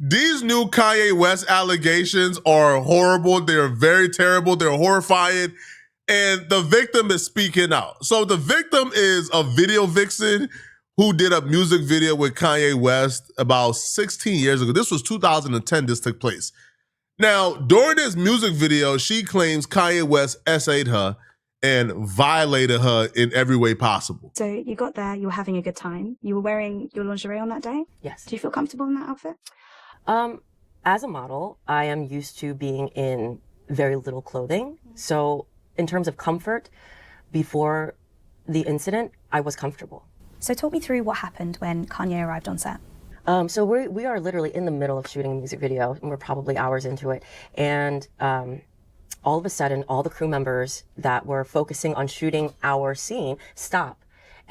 These new Kanye West allegations are horrible. They're very terrible. They're horrifying. And the victim is speaking out. So the victim is a video vixen who did a music video with Kanye West about 16 years ago. This was 2010 this took place. Now, during this music video, she claims Kanye West essayed her and violated her in every way possible. So you got there, you were having a good time. You were wearing your lingerie on that day? Yes. Do you feel comfortable in that outfit? As a model, I am used to being in very little clothing. So in terms of comfort, before the incident, I was comfortable. So talk me through what happened when Kanye arrived on set. So we are literally in the middle of shooting a music video, and we're probably hours into it. And all of a sudden, all the crew members that were focusing on shooting our scene stop.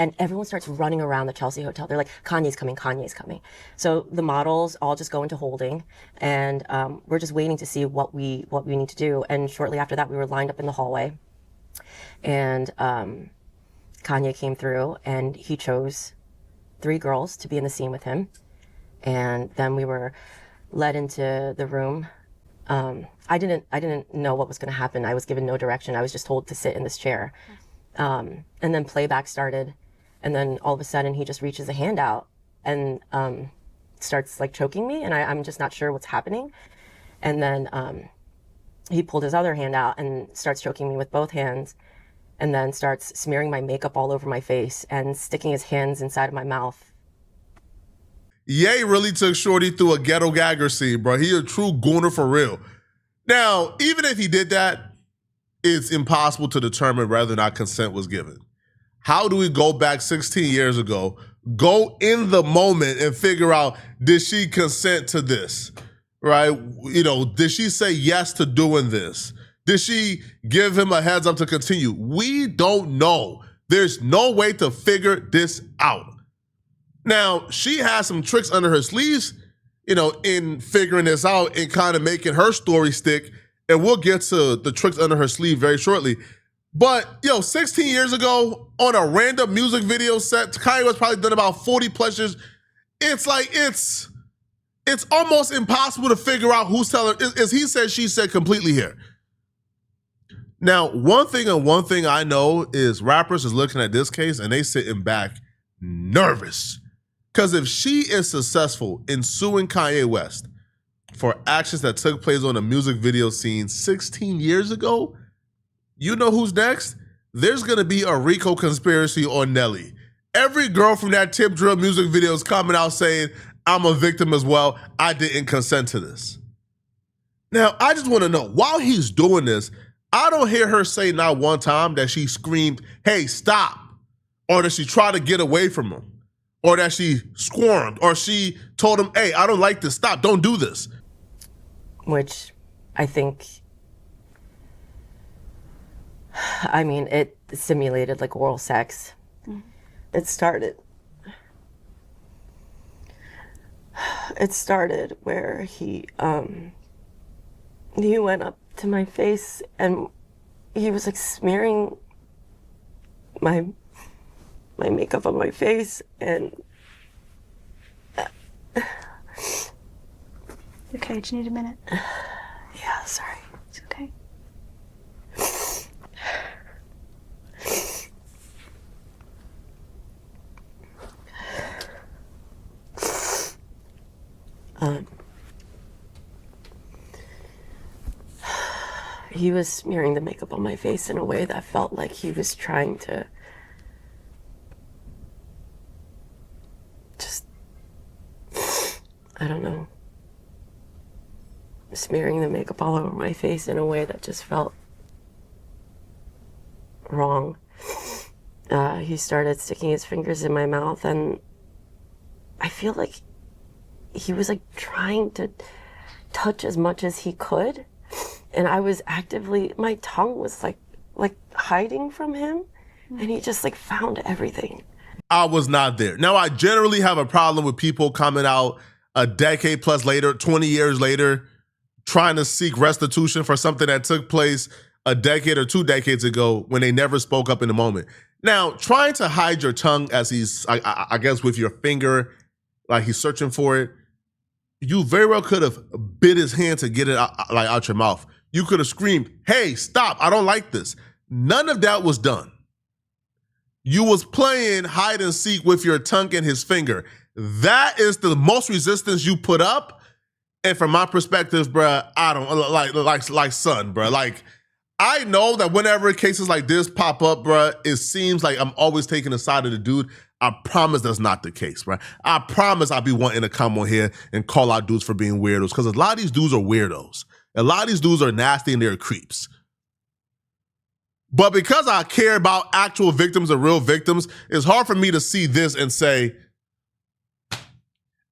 And everyone starts running around the Chelsea Hotel. They're like, Kanye's coming, Kanye's coming. So the models all just go into holding, and we're just waiting to see what we need to do. And shortly after that, we were lined up in the hallway. And Kanye came through, and he chose 3 girls to be in the scene with him. And then we were led into the room. I didn't know what was going to happen. I was given no direction. I was just told to sit in this chair. And then playback started. And then all of a sudden he just reaches a hand out and starts like choking me. And I'm just not sure what's happening. And then he pulled his other hand out and starts choking me with both hands. And then starts smearing my makeup all over my face and sticking his hands inside of my mouth. Ye really took Shorty through a ghetto gagger scene, bro. He a true gooner for real. Now, even if he did that, it's impossible to determine whether or not consent was given. How do we go back 16 years ago, go in the moment and figure out, did she consent to this, right? You know, did she say yes to doing this? Did she give him a heads up to continue? We don't know. There's no way to figure this out. Now, she has some tricks under her sleeves, you know, in figuring this out and kind of making her story stick. And we'll get to the tricks under her sleeve very shortly. But, 16 years ago on a random music video set, Kanye was probably done about 40 plus years. It's like, it's almost impossible to figure out who's telling. Is he said, she said completely here. Now, one thing I know is rappers is looking at this case and they sitting back nervous. Because if she is successful in suing Kanye West for actions that took place on a music video scene 16 years ago, you know who's next? There's going to be a RICO conspiracy on Nelly. Every girl from that Tip Drill music video is coming out saying, I'm a victim as well. I didn't consent to this. Now, I just want to know, while he's doing this, I don't hear her say not one time that she screamed, hey, stop, or that she tried to get away from him, or that she squirmed, or she told him, hey, I don't like this, stop, don't do this. Which I think, it simulated like oral sex. Mm-hmm. It started where he went up to my face and he was like smearing my makeup on my face and Okay, do you need a minute? Yeah, sorry. It's okay. He was smearing the makeup on my face in a way that felt like he was trying to just, I don't know, smearing the makeup all over my face in a way that just felt wrong. He started sticking his fingers in my mouth, and I feel like he was like trying to touch as much as he could. And I was actively, my tongue was like hiding from him, and he just like found everything. I was not there. Now, I generally have a problem with people coming out a decade plus later, 20 years later, trying to seek restitution for something that took place a decade or 2 decades ago when they never spoke up in the moment. Now, trying to hide your tongue as he's, I guess with your finger, like he's searching for it, you very well could have bit his hand to get it out your mouth. You could have screamed, "Hey, stop, I don't like this." None of that was done. You was playing hide and seek with your tongue and his finger. That is the most resistance you put up. And from my perspective, bruh, I don't like son, bruh. Like, I know that whenever cases like this pop up, bruh, it seems like I'm always taking the side of the dude. I promise that's not the case, bruh. I promise I'll be wanting to come on here and call out dudes for being weirdos, because a lot of these dudes are weirdos. A lot of these dudes are nasty and they're creeps. But because I care about actual victims and real victims, it's hard for me to see this and say,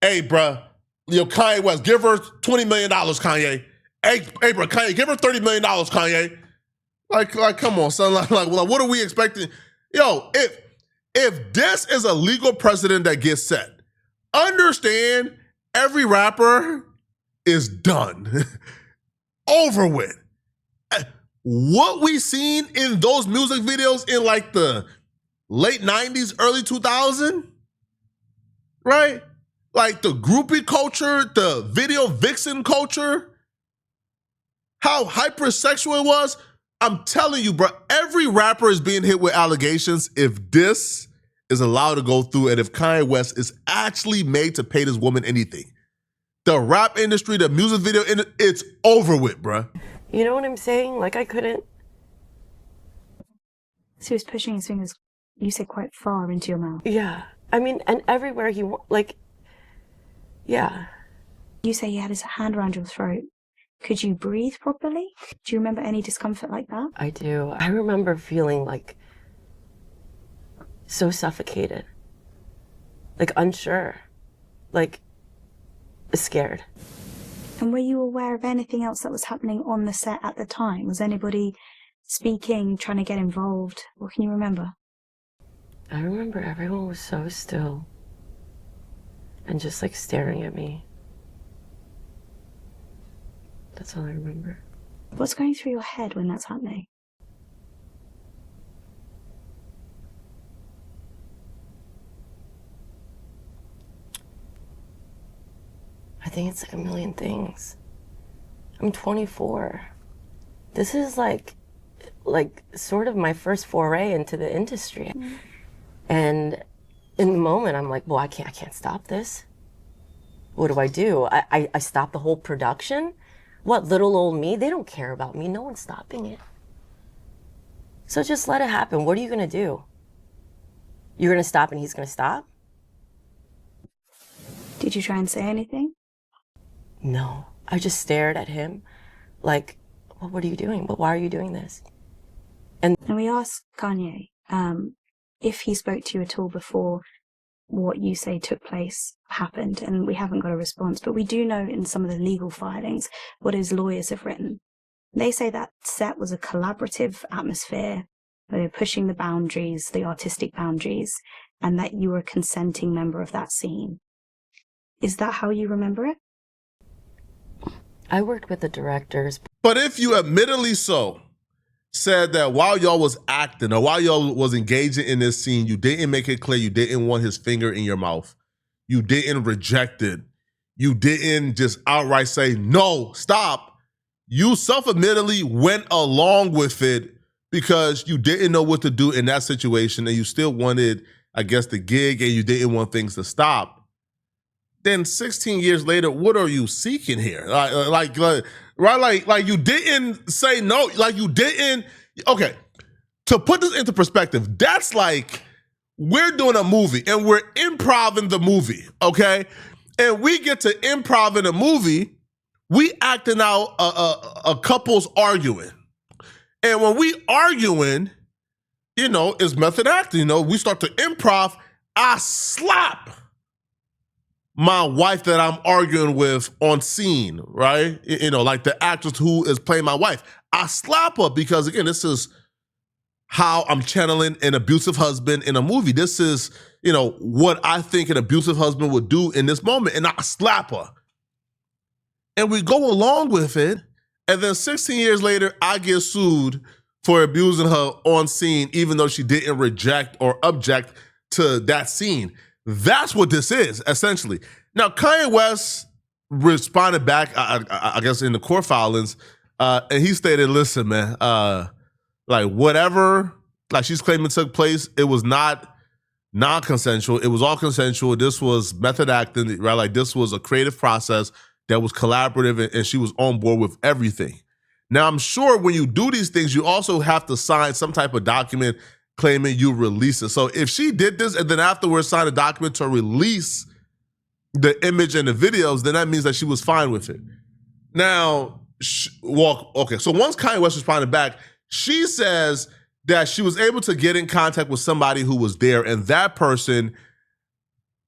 "Hey, bruh, Kanye West, give her $20 million, Kanye. Hey, bro, Kanye, give her $30 million, Kanye." Like, come on, son. Like, what are we expecting? Yo, if this is a legal precedent that gets set, understand every rapper is done. Over with. What we seen in those music videos in like the late 90s, early 2000s, right? Like the groupie culture, the video vixen culture, how hypersexual it was. I'm telling you, bro, every rapper is being hit with allegations. If this is allowed to go through and if Kanye West is actually made to pay this woman anything, the rap industry, the music video, it's over with, bro. You know what I'm saying? Like, I couldn't. So he was pushing his fingers, you said, quite far into your mouth. Yeah. I mean, and everywhere he, yeah. You say he had his hand around your throat. Could you breathe properly? Do you remember any discomfort like that? I do. I remember feeling like so suffocated, like unsure, like scared. And were you aware of anything else that was happening on the set at the time? Was anybody speaking, trying to get involved? What can you remember? I remember everyone was so still and just like staring at me. That's all I remember. What's going through your head when that's happening? I think it's like a million things. I'm 24. This is like sort of my first foray into the industry. Mm-hmm. And in the moment, I'm like, well, I can't stop this. What do? I stop the whole production? What, little old me? They don't care about me. No one's stopping it. So just let it happen. What are you gonna do? You're gonna stop and he's gonna stop? Did you try and say anything? No, I just stared at him like, well, what are you doing? Why are you doing this? And we asked Kanye if he spoke to you at all before what you say took place happened, and we haven't got a response, but we do know in some of the legal filings what his lawyers have written. They say that set was a collaborative atmosphere, where they were pushing the boundaries, the artistic boundaries, and that you were a consenting member of that scene. Is that how you remember it? I worked with the directors. But if you admittedly so said that while y'all was acting or while y'all was engaging in this scene, you didn't make it clear you didn't want his finger in your mouth, you didn't reject it, you didn't just outright say, no, stop. You self-admittedly went along with it because you didn't know what to do in that situation and you still wanted, I guess, the gig and you didn't want things to stop. Then 16 years later, what are you seeking here? Like you didn't say no, like you didn't. Okay, to put this into perspective, that's like we're doing a movie and we're improv-ing the movie, okay? And we get to improv in a movie, we acting out a couple's arguing. And when we arguing, it's method acting, we start to improv, I slap my wife that I'm arguing with on scene, right? Like the actress who is playing my wife. I slap her because, again, this is how I'm channeling an abusive husband in a movie. This is, what I think an abusive husband would do in this moment, and I slap her. And we go along with it, and then 16 years later, I get sued for abusing her on scene, even though she didn't reject or object to that scene. That's what this is, essentially. Now, Kanye West responded back, I guess, in the court filings, and he stated, "Listen, man, like whatever, like she's claiming took place, it was not non-consensual. It was all consensual. This was method acting, right? Like this was a creative process that was collaborative, and she was on board with everything." Now, I'm sure when you do these things, you also have to sign some type of document claiming you release it. So if she did this and then afterwards signed a document to release the image and the videos, then that means that she was fine with it. Now, okay, so once Kanye West responded back, she says that she was able to get in contact with somebody who was there, and that person,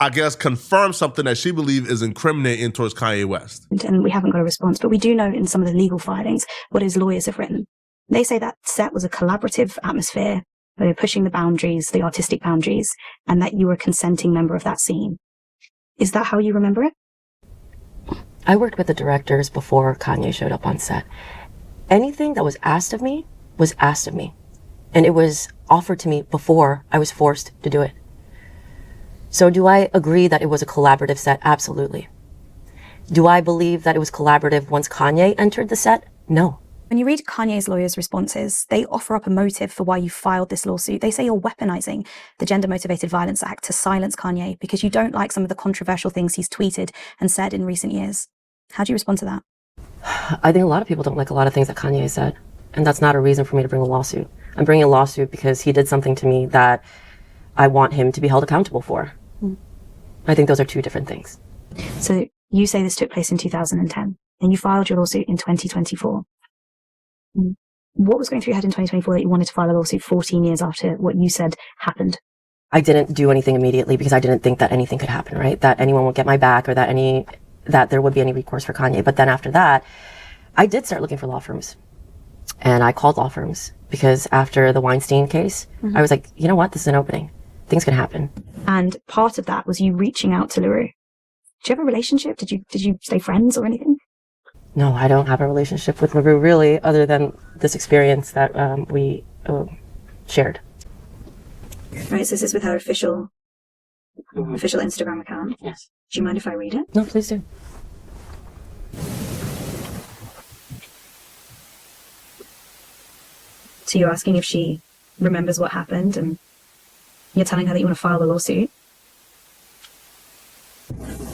I guess, confirmed something that she believed is incriminating towards Kanye West. And we haven't got a response, but we do know in some of the legal filings what his lawyers have written. They say that set was a collaborative atmosphere, where you're pushing the boundaries, the artistic boundaries, and that you were a consenting member of that scene. Is that how you remember it? I worked with the directors before Kanye showed up on set. Anything that was asked of me was asked of me. And it was offered to me before I was forced to do it. So do I agree that it was a collaborative set? Absolutely. Do I believe that it was collaborative once Kanye entered the set? No. When you read Kanye's lawyers' responses, they offer up a motive for why you filed this lawsuit. They say you're weaponizing the Gender Motivated Violence Act to silence Kanye because you don't like some of the controversial things he's tweeted and said in recent years. How do you respond to that? I think a lot of people don't like a lot of things that Kanye said, and that's not a reason for me to bring a lawsuit. I'm bringing a lawsuit because he did something to me that I want him to be held accountable for. I think those are two different things. So you say this took place in 2010, and you filed your lawsuit in 2024. What was going through your head in 2024 that you wanted to file a lawsuit 14 years after what you said happened? I didn't do anything immediately because I didn't think that anything could happen, right? That anyone would get my back or that there would be any recourse for Kanye. But then after that, I did start looking for law firms. And I called law firms because after the Weinstein case, I was like, you know what? This is an opening. Things can happen. And part of that was you reaching out to LaRue. Do you have a relationship? Did you stay friends or anything? No, I don't have a relationship with LaRue really, other than this experience that we shared. Right, so this is with her official Instagram account. Yes. Do you mind if I read it? No, please do. So you're asking if she remembers what happened, and you're telling her that you want to file a lawsuit.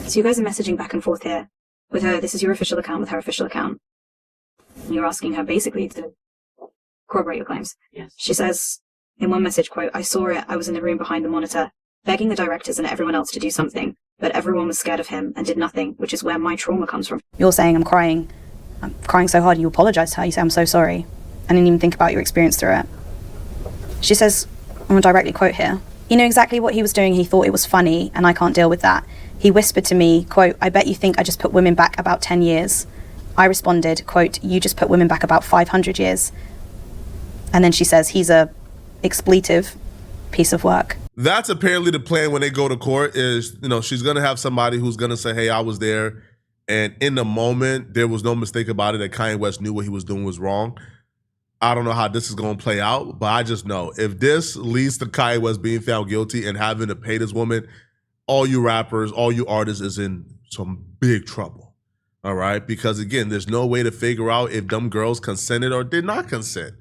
So you guys are messaging back and forth here with her. This is your official account with her official account. And you're asking her basically to corroborate your claims. Yes. She says in one message, quote, "I saw it. I was in the room behind the monitor, begging the directors and everyone else to do something, but everyone was scared of him and did nothing, which is where my trauma comes from." You're saying I'm crying so hard. You apologize to her. You say, "I'm so sorry. I didn't even think about your experience through it." She says, I'm going to directly quote here, "He knew exactly what he was doing. He thought it was funny, and I can't deal with that. He whispered to me, quote, 'I bet you think I just put women back about 10 years. I responded, quote, 'You just put women back about 500 years. And then she says, "He's a expletive piece of work." That's apparently the plan when they go to court is, she's going to have somebody who's going to say, hey, I was there. And in the moment, there was no mistake about it that Kanye West knew what he was doing was wrong. I don't know how this is going to play out, but I just know if this leads to Kanye West being found guilty and having to pay this woman, all you rappers, all you artists is in some big trouble. All right? Because again, there's no way to figure out if them girls consented or did not consent.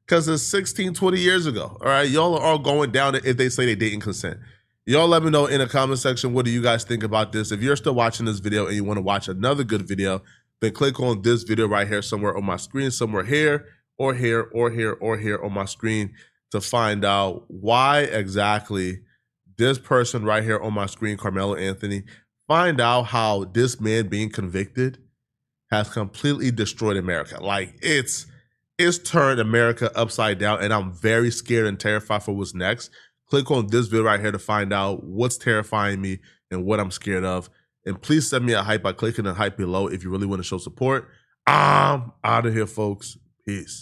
Because it's 16, 20 years ago. All right? Y'all are all going down if they say they didn't consent. Y'all let me know in the comment section, what do you guys think about this? If you're still watching this video and you want to watch another good video, then click on this video right here somewhere on my screen, somewhere here, or here, or here, or here on my screen to find out why exactly this person right here on my screen, Carmelo Anthony, find out how this man being convicted has completely destroyed America. Like it's turned America upside down, and I'm very scared and terrified for what's next. Click on this video right here to find out what's terrifying me and what I'm scared of. And please send me a hype by clicking the hype below if you really want to show support. I'm out of here, folks. Peace.